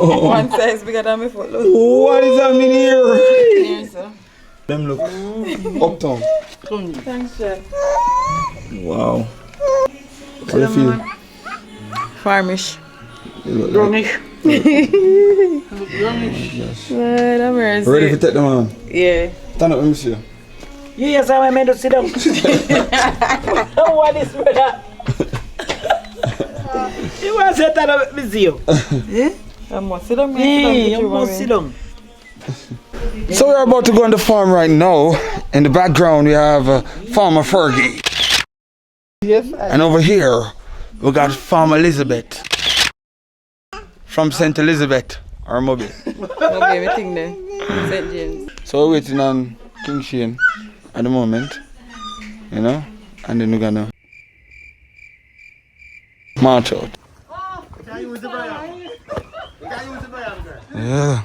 One size bigger than my foot. Look. What is that mean here? Here, sir. Them look uptown. Thanks, Chef. Wow. How do you feel? Farmish. Brownish. Lord have mercy. Ready to take them on? Yeah. Stand up, let me see you. Yes, I'm meant to sit down. What is brother? You want to sit down with me, you? I must sit down. Yeah, you must sit down. So we're about to go on the farm right now. In the background we have Farmer Fergie. Yes. And over here we got Farmer Elizabeth. From St. Elizabeth, or Mobile. Okay, we think there. St. James. So we're waiting on KINGSTON at the moment. You know? And then we're gonna march out. Yeah.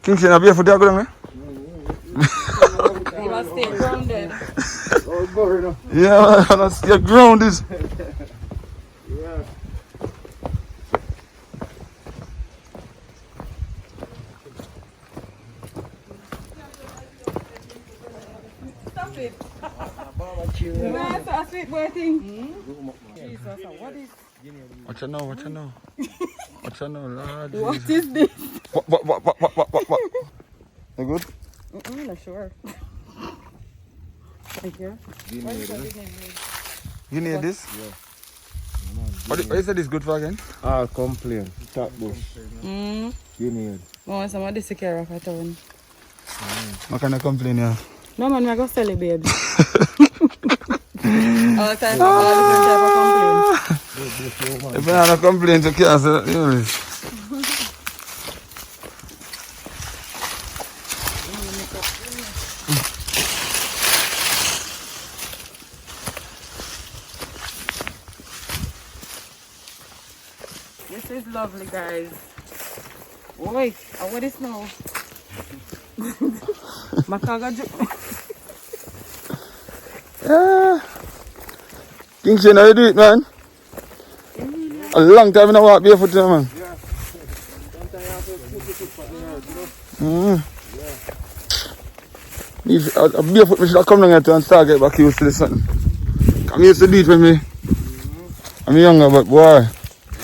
KINGSTON, are you for that going? You must stay grounded. Yeah, man, your ground is. Stop it. That's a sweet boy thing. Jesus, what is... What you know, what you know? What you know, Lord What Jesus. is this? What? You good? I'm not sure. Thank you. You need this? Yeah. What you said is good for again? All complain. Top bush. You need. Oh, some of this is care of a town. What kind of complain here? No man, I go sell it, babe. All the time, all different type of complaints. If you have a complaint, you can't say that. You know this. This is lovely, guys. Oi, what is now? Makaga Yeah. KINGSTON, how you do it, man? A long time I don't walk barefoot, man. If a barefoot, I should have come down here and start get back used to this something. I'm used to do it when I'm younger, but boy,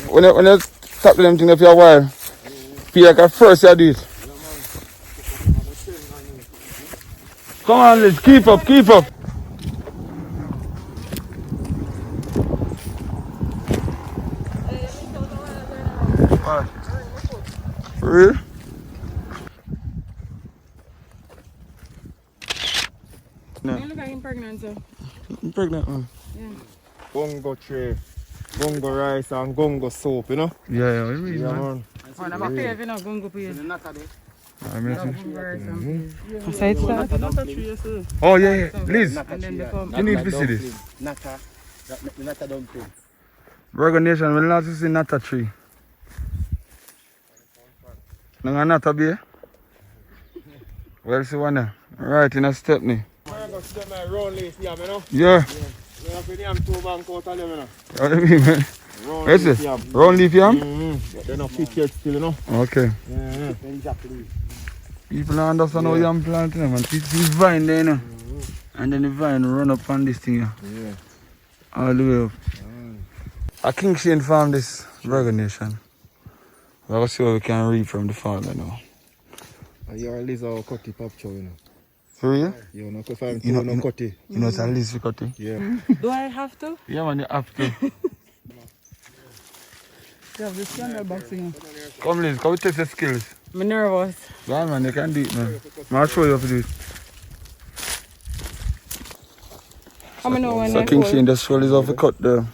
when you stop them things for a while, feel like at first you do it. Come on, let's keep up. For real? No. You look like I'm pregnant, sir. I'm pregnant, man. Yeah. Gongo tray. Gongo rice and gongo soup, you know? Yeah, what do you mean, Yeah, man? man. Oh, I'm a favorite, you know, gungo please. I mean, So it's oh, yeah. Liz, and then they come. you need to see this. Nata dumpling. Virgonation will not see nata tree. No nata beer. Well, see one there. Right in a stepney. Yeah. What do you mean, man? Where's it? Round leaf yam? They're not fit yet still, you know? Okay. Yeah. People don't understand how yam planting, man. See vine there, you know? And then the vine run up on this thing here. Yeah. All the way up. A KINGSTON farm this Virgonation. We're going to see what we can read from the farm right now. You're a lizard cut it up, you know. For real? You know, if I'm You know, no cut it. You know it's a least cut it. Yeah. Do I have to? Yeah, man, you have to. You have this candle boxing. Come, Liz, come test your skills. I'm nervous. Go on, man, you can do it, man. I'll show you how to do it. How many know when So I KINGSTON just show Liz how to cut the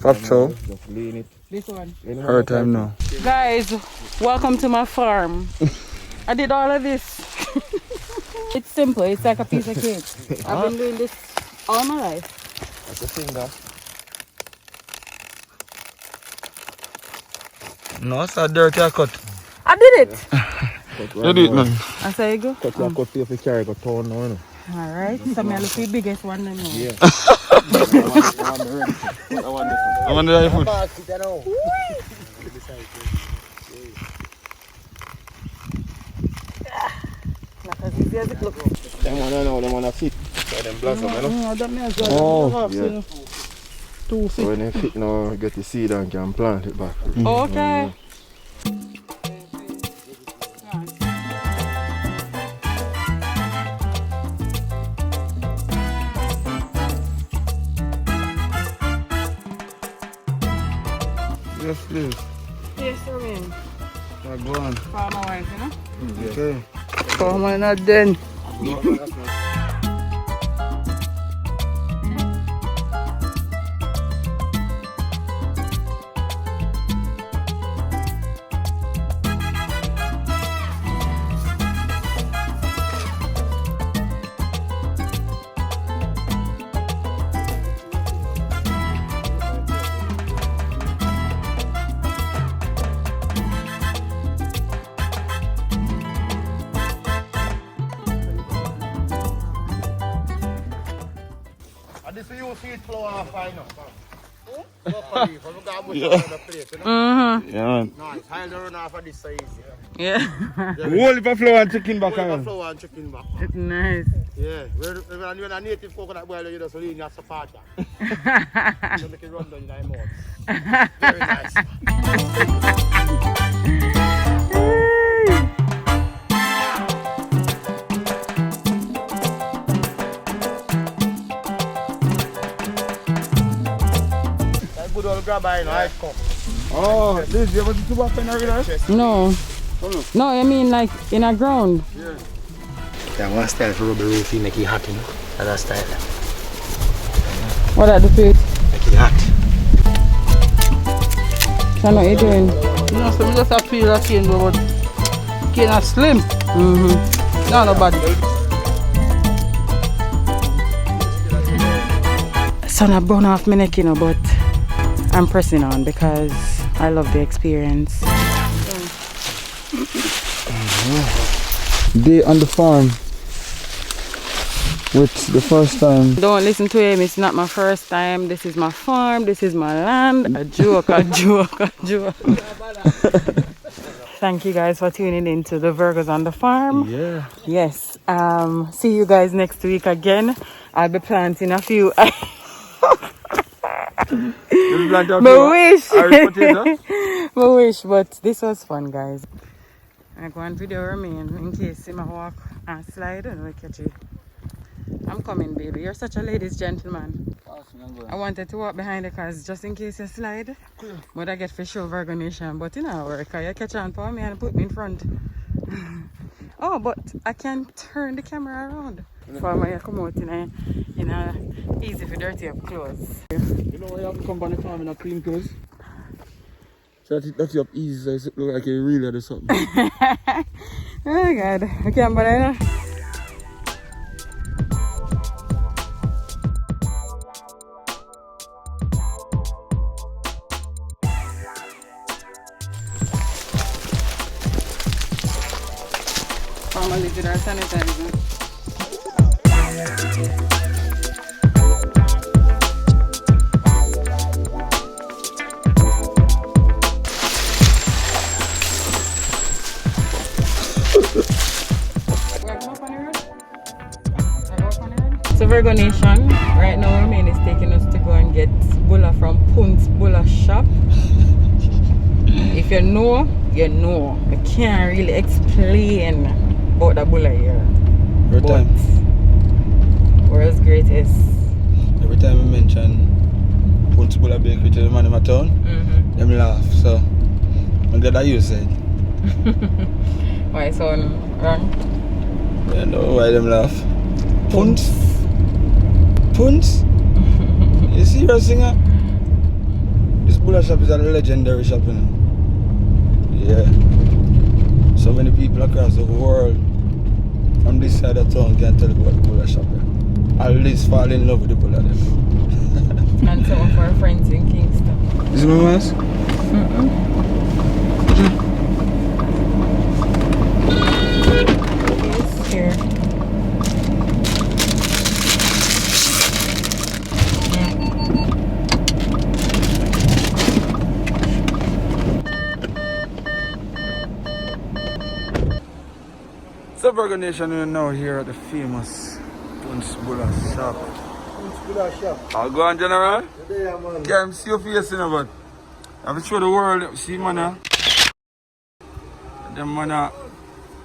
pop chow. Just lean it. This one. Her time now. Guys, welcome to my farm. I did all of this. It's simple, it's like a piece of cake. I've been doing this all my life. That's a finger. No, it's a dirty cut. I did it. You do it, man. I say you go. Cut your cut if you carry go turn now, you know. Alright, so me look the biggest one then. Yeah. I'm on the right foot. Like as easy as it looks. Them one I know, them one a fit. So them blossom, you know. Oh, yeah. So when they fit now, get the seed and can plant it back. Okay. yes, please. Yes, Romain. Go on. Farmer wife, you know? Okay. Farmer not then. This is you seed flower fine now. Mm-hmm. Yeah, man. Nice. I'll run off of this size. Yeah. Whole heap of flour and chicken back on. Flower and chicken back. It's nice. Yeah. When you're a native coconut boiler, you just lean your support that. You make it run down in your mouth. Very nice. Good old grabber, you know, I come. Oh, this, you ever see tobacco in a regular? No. No, I mean like in a ground. Yeah. That one style for rubber roof, make it hot, you know. That's style. What are the food? Make it hot. So what you doing? You know, so we just have to peel that cane, but cane are slim. Mm-hmm. No, nobody. Sun have burn off my neck, you know, but I'm pressing on because I love the experience. Day on the farm with the first time. Don't listen to him, it's not my first time. This is my farm, this is my land. A joke, a joke, a joke. Thank you guys for tuning in to the Virgos on the farm. Yeah. Yes. See you guys next week again. I'll be planting a few. My wish, but this was fun, guys. I go on video Romain in case he walk and slide and we catch you. I'm coming, baby. You're such a ladies' gentleman. I wanted to walk behind the cars just in case you slide. But I get for sure Virgonation. But you know, work. You catch on for me and put me in front. Oh, but I can turn the camera around. For me, I come out in a easy for dirty up clothes. You know why you have to come on the farm in a clean clothes? So that you up easy, so it look like you really or something. Oh God, I can't believe it. Farmer lives with our sanitizer. So Virgonation, right now Romain is taking us to go and get bulla from Punt's Bulla shop. If you know, you know. I can't really explain about the bulla here. Every time. World's greatest. Every time I mention Punt's Bulla Bakery to the man in my town, them laugh. So I'm glad that you said. Why it sound wrong? I know why them laugh. Punt's? Punt's? You serious, singer? This Bulla shop is a legendary shop, you know. Yeah. So many people across the world from this side of town can tell you about the Bulla shop. Yeah. At least fall in love with the Bulla. And some of our friends in Kingston. This is my mask? Yes, here. Virgo Nation, we're now here at the famous bulla shop. Bulla shop. I'll go on, General. Yeah, man. Can't see your face, you know, but I have to show the world. See, man, them man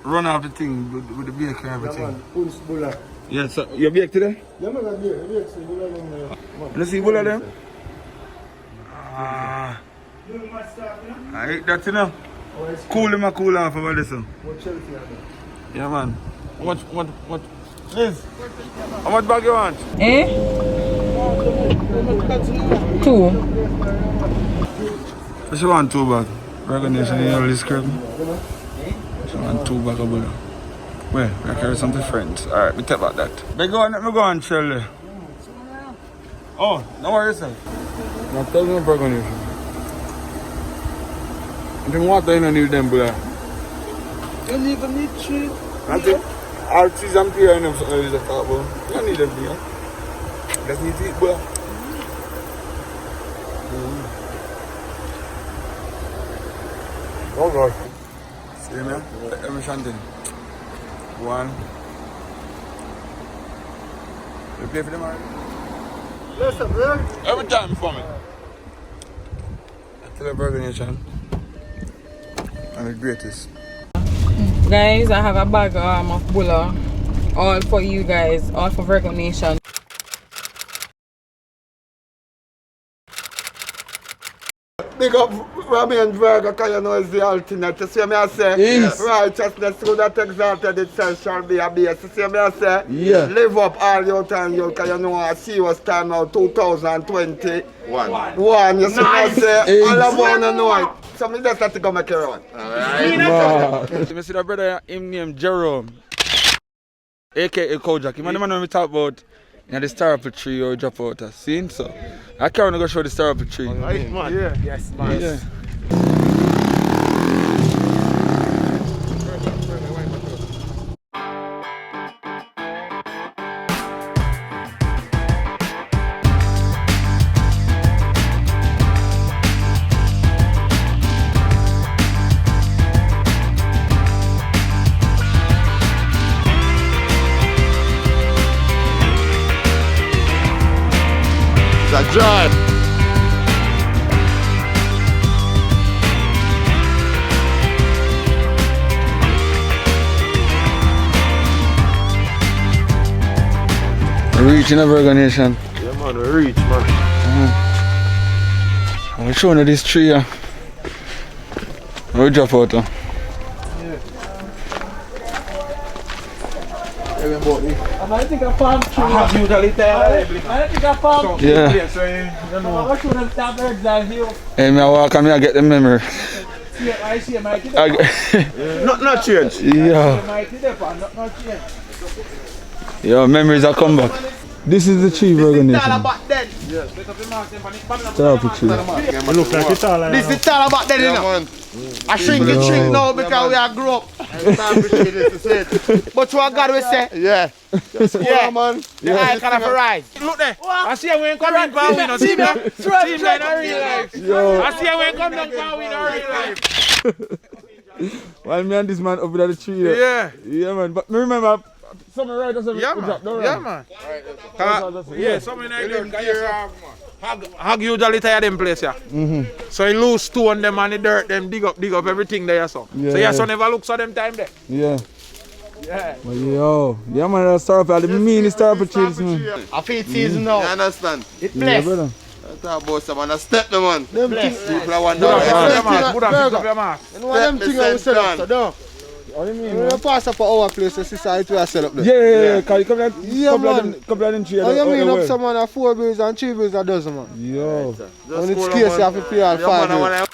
run off the thing with the bake and everything. Bulla. Yeah, so you bake today? Yeah, man, I bake. See, bulla them. You see bulla them? Ah. I eat that, you know. Cool off over this. Yeah, man. What? Liz, how much bag you want? Eh? 2. She want 2 bags. Virgonation, you know this crib? She want 2 bags of bulla. Well, I carry some to friends. Alright, we take about that. Let me go on, Shirley. Oh, no worries, sir. Now tell me Virgonation. I think water you don't need them, bulla. You need them need tree. I think all trees and pear and them something is a talk about. You don't need them, bulla. Just need to eat bulla. Oh God. See me? Let me chanting. 1. You pay for them already? Listen, bro. Every time for me. I tell the Virgo Nation. I'm the greatest. Guys, I have a bag of bulla. All for you guys. All for Virgo Nation. Big up Romain and Virgo, because you know it's the ultimate. You see me I say? Yes. Righteousness through that exalted itself shall be a base. You see me I say? Yeah. Live up all your time, you, because you know I see what's time now, 2021. You see me I say? All I want to know it. So me just have to go make it run. You see that brother, him named Jerome, aka Kojak. You man when we talk about the star apple tree or drop out a scene, so I can't go show the star apple tree. Right, man. Yeah. Yes, man. Yeah. It's a drive. Reaching a Virgo Nation. Yeah, man, we reach, man. I'm showing you this tree here. We drop out. I think I found tree. I have you the little. I think I found tree. Yeah. So, you know. I should have stopped birds down here. Hey, me I walk and me I get the memory. See, I see a mighty I depot. Not change. Yeah. Mighty depot, not change. Yo, memories are come back. This is the tree Virgo Nation. Star apple tree. Look like it's all this is all about that, you know. I shrink now because we are grow up. But what God will say? Yeah. Yeah, man. The eye kind of rise. Look there. I see how we come in power in a team. Team like in real life. I see how we come down power in real life. While me and this man up at the tree. Yeah. Yeah, man. But me remember, someone right us Yeah, man. Yeah, man. Yeah, someone like that. Hug you the little of them place, yeah. So he lose stone them and the dirt them dig up everything there, so. Yeah, so yeah, so never looks at them time there. Yeah. Yeah. Well, yo. Yeah, man, that star apple. The mean star apple trees, man. I feel it season now. You understand? It Yeah, blessed. brother. I talk about someone, I step them on. Them blessed. People are wondering. Put up your mask. You know what them things I sell up, so don't. What do you mean, When you pass up at our place, you see it will sell up there. Yeah. Cause you couple of them trees. How you mean up someone at 4 bills and 3 bills a dozen, man? Yo. When it's scarce, you have to pay all 5 bills.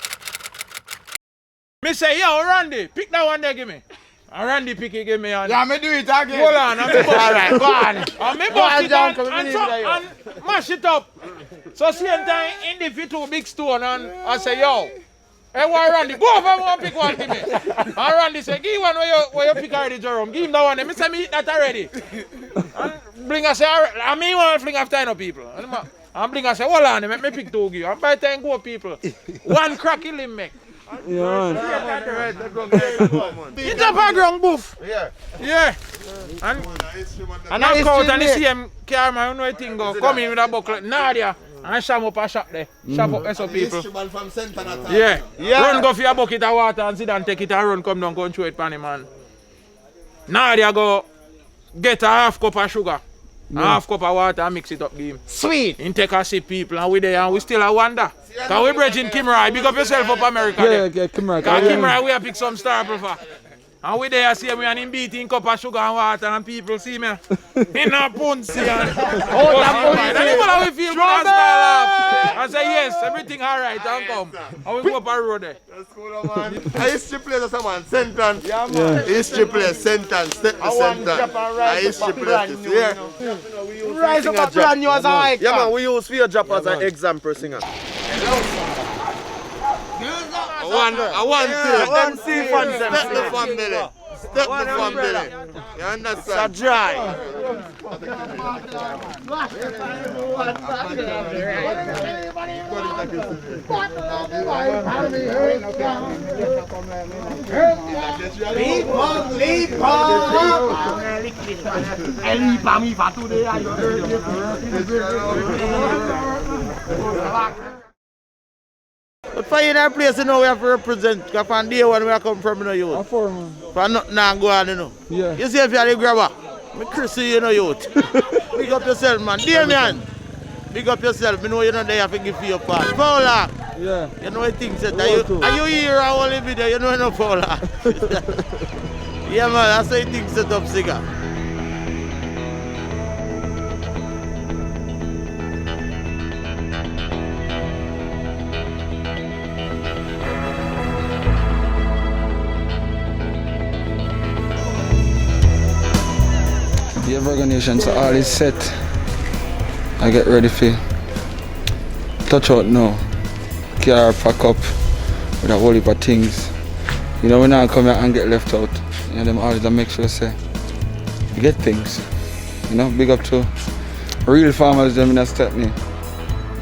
Me say, yo, Randy, pick that one there, give me. And Randy pick it, give me. And Yeah, me do it again. hold on, and me bust Alright, go on. and me bust it and mash it up. So same time, in the fit to big stone and I say, yo, hey, why Randy? Both of them want to pick one to me. And Randy say, give one where you pick already, Jerome. Give him that one. Me say, me eat that already. And Blinga say, I mean, want to fling after I know people. And Blinga say, hold on, me pick 2 give. And by the time go people, 1 crack kill him make. Yeah, It's a background buff. Yeah. Yeah. And knock out and the same camera, you know the thing go. Come in with a buckle. Nadia. And sham up a shop there. Shop up some people. Yeah. Run go for your bucket of water and sit and take it and run come down, go and throw it pan him, man. Nadia go get a half cup of sugar. A half cup of water and mix it up game. Sweet. And take a sip people and we there and we still a wonder. Cause we bridging Kimra, big up yourself up America. yeah, Kimra. Cause Kimra we a pick some star for. And we there see me and him beating cup of sugar and water and people see me. In a punsy and and people we feel good and start laugh. I say yes, everything alright and come. And we go up a road there. That's cool, man. I history place as a man, sentence. Yeah, man. History place, sentence, step the sentence. I history place this year. Rise up a brand new as a icon. Yeah, man, we use fear drop as an example singer. I want to see step the family. Step the family. You understand? It's a dry. But for in that place, you know, we have to represent. Because from day one, we have come from, you know, youth. For nothing now go on, you know. Yeah. You see if you're the grabber, me Chrissy, you know, youth. Big up yourself, man. Damien, big up yourself. You know you're not there to give you your part. Paula, Yeah. you know what things that are you here a whole video, you know Paula. Yeah, man, that's how things set up, cigar. Yeah, Virgonation, so all is set. I get ready for touch out now. Car pack up with a whole heap of things. You know, when I come here and get left out, you know, them always make sure say you get things. You know, big up to real farmers them in a Stepney.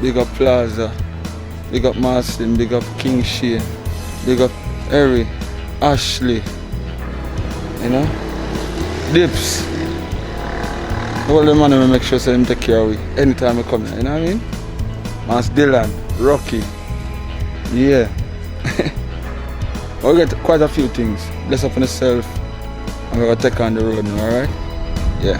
Big up Plaza, big up Marston, big up Kingston, big up Harry, Ashley, you know, Dips. All the money make sure say them take care of we anytime I come here, you know what I mean? Mas Dylan, Rocky, yeah. We get quite a few things. Bless up on yourself and we're gonna take on the road now, alright? Yeah.